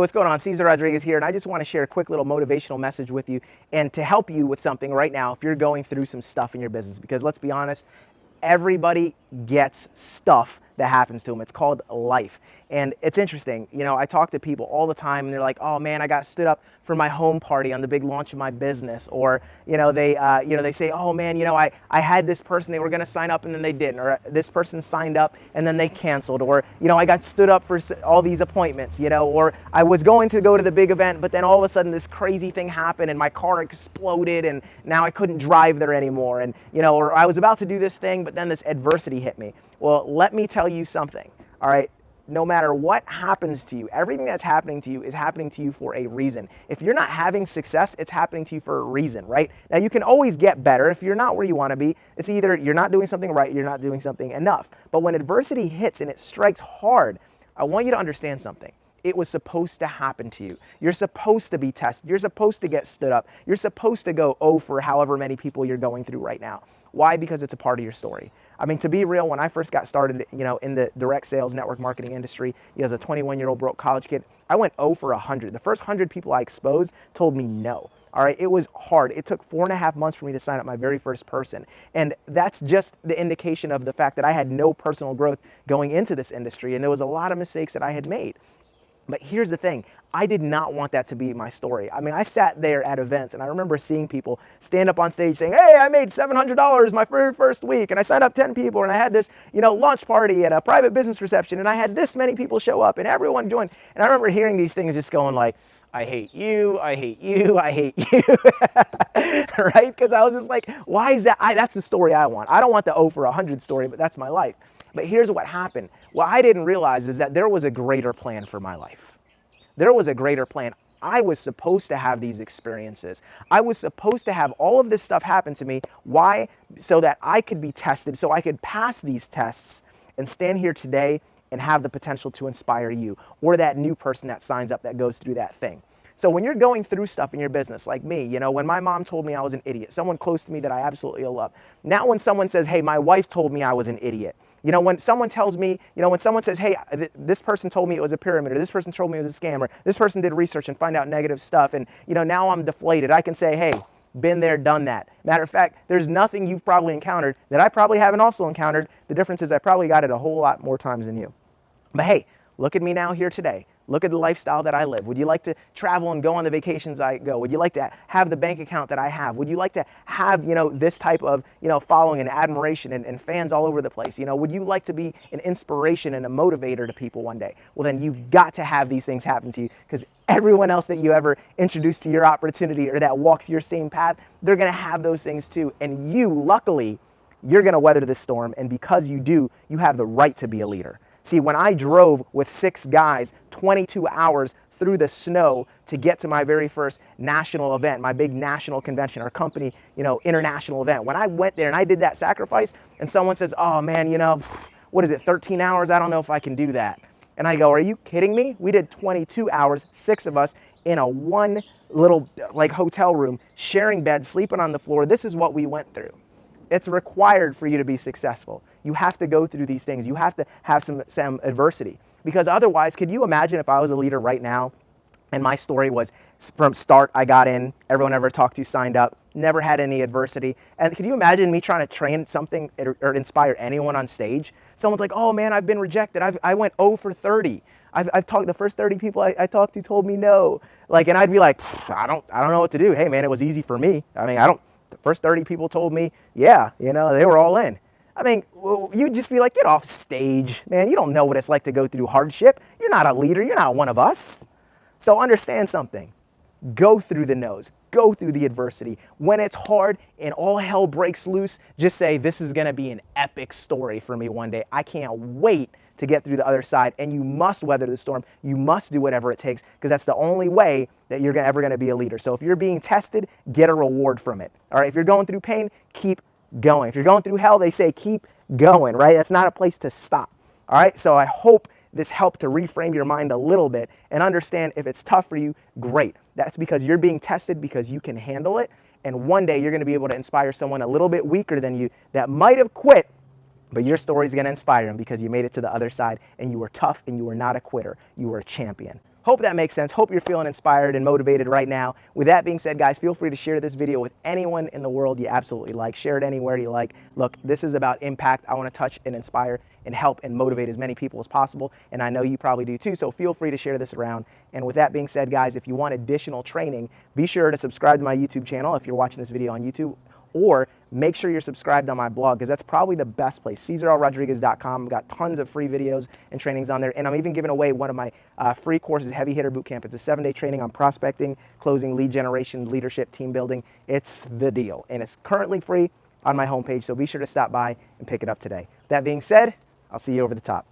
what's going on? Cesar Rodriguez here, and I just want to share a quick little motivational message with you and to help you with something right now if you're going through some stuff in your business. Because let's be honest, everybody gets stuff that happens to them. It's called life. And it's interesting, I talk to people all the time and they're like, oh man, I got stood up for my home party on the big launch of my business. Or, they say, oh man, I had this person, they were going to sign up and then they didn't. Or this person signed up and then they canceled. Or, I got stood up for all these appointments, or I was going to go to the big event, but then all of a sudden this crazy thing happened and my car exploded and now I couldn't drive there anymore. And, or I was about to do this thing, but then this adversity hit me. Well, let me tell you something, all right? No matter what happens to you, everything that's happening to you is happening to you for a reason. If you're not having success, it's happening to you for a reason, right? Now, you can always get better. If you're not where you want to be, it's either you're not doing something right, you're not doing something enough. But when adversity hits and it strikes hard, I want you to understand something. It was supposed to happen to you. You're supposed to be tested. You're supposed to get stood up. You're supposed to go for however many people you're going through right now. Why? Because it's a part of your story. I mean, to be real, when I first got started, in the direct sales network marketing industry, as a 21-year-old broke college kid, I went 0 for 100. The first 100 people I exposed told me no. All right, it was hard. It took 4.5 months for me to sign up my very first person. And that's just the indication of the fact that I had no personal growth going into this industry. And there was a lot of mistakes that I had made. But here's the thing, I did not want that to be my story. I mean, I sat there at events and I remember seeing people stand up on stage saying, hey, I made $700 my very first week and I signed up 10 people and I had this, lunch party at a private business reception and I had this many people show up and everyone joined. And I remember hearing these things just going like, I hate you, I hate you, I hate you, right? Because I was just like, why is that? That's the story I want. I don't want the 0 for 100 story, but that's my life. But here's what happened. What I didn't realize is that there was a greater plan for my life. There was a greater plan. I was supposed to have these experiences. I was supposed to have all of this stuff happen to me. Why? So that I could be tested, so I could pass these tests and stand here today and have the potential to inspire you or that new person that signs up that goes through that thing. So when you're going through stuff in your business, like me, when my mom told me I was an idiot, someone close to me that I absolutely love. Now when someone says, hey, my wife told me I was an idiot. When someone tells me, when someone says, hey, this person told me it was a pyramid, or this person told me it was a scam, or this person did research and find out negative stuff, and, now I'm deflated, I can say, hey, been there, done that. Matter of fact, there's nothing you've probably encountered that I probably haven't also encountered. The difference is I probably got it a whole lot more times than you. But hey, look at me now here today. Look at the lifestyle that I live. Would you like to travel and go on the vacations I go? Would you like to have the bank account that I have? Would you like to have, this type of, following and admiration and fans all over the place? Would you like to be an inspiration and a motivator to people one day? Well, then you've got to have these things happen to you because everyone else that you ever introduce to your opportunity or that walks your same path, they're going to have those things too. And you, luckily, you're going to weather this storm. And because you do, you have the right to be a leader. See, when I drove with 6 guys 22 hours through the snow to get to my very first national event, my big national convention, our company, international event, when I went there and I did that sacrifice and someone says, oh man, what is it, 13 hours? I don't know if I can do that. And I go, are you kidding me? We did 22 hours, 6 of us in a one little hotel room, sharing beds, sleeping on the floor. This is what we went through. It's required for you to be successful. You have to go through these things. You have to have some adversity. Because otherwise, could you imagine if I was a leader right now and my story was from start, I got in, everyone I ever talked to signed up, never had any adversity. And can you imagine me trying to train something or inspire anyone on stage? Someone's like, oh man, I've been rejected. I went 0 for 30. I've talked, the first 30 people I talked to told me no. And I'd be like, I don't know what to do. Hey man, it was easy for me. I mean, the first 30 people told me, yeah, they were all in. I mean, you'd just be like, get off stage, man. You don't know what it's like to go through hardship. You're not a leader. You're not one of us. So understand something. Go through the no's. Go through the adversity. When it's hard and all hell breaks loose, just say, this is going to be an epic story for me one day. I can't wait to get through the other side. And you must weather the storm. You must do whatever it takes because that's the only way that you're ever going to be a leader. So if you're being tested, get a reward from it. All right. If you're going through pain, keep going. If you're going through hell, they say keep going, right? That's not a place to stop. All right. So I hope this helped to reframe your mind a little bit and understand if it's tough for you, great. That's because you're being tested because you can handle it. And one day you're going to be able to inspire someone a little bit weaker than you that might have quit, but your story is going to inspire them because you made it to the other side and you were tough and you were not a quitter. You were a champion. Hope that makes sense. Hope you're feeling inspired and motivated right now. With that being said, guys, feel free to share this video with anyone in the world you absolutely like. Share it anywhere you like. Look, this is about impact. I want to touch and inspire and help and motivate as many people as possible. And I know you probably do too. So feel free to share this around. And with that being said, guys, if you want additional training, be sure to subscribe to my YouTube channel if you're watching this video on YouTube, or make sure you're subscribed on my blog, because that's probably the best place, CesarLRodriguez.com. I've got tons of free videos and trainings on there, and I'm even giving away one of my free courses, Heavy Hitter Bootcamp. It's a 7-day training on prospecting, closing, lead generation, leadership, team building. It's the deal, and it's currently free on my homepage, so be sure to stop by and pick it up today. That being said, I'll see you over the top.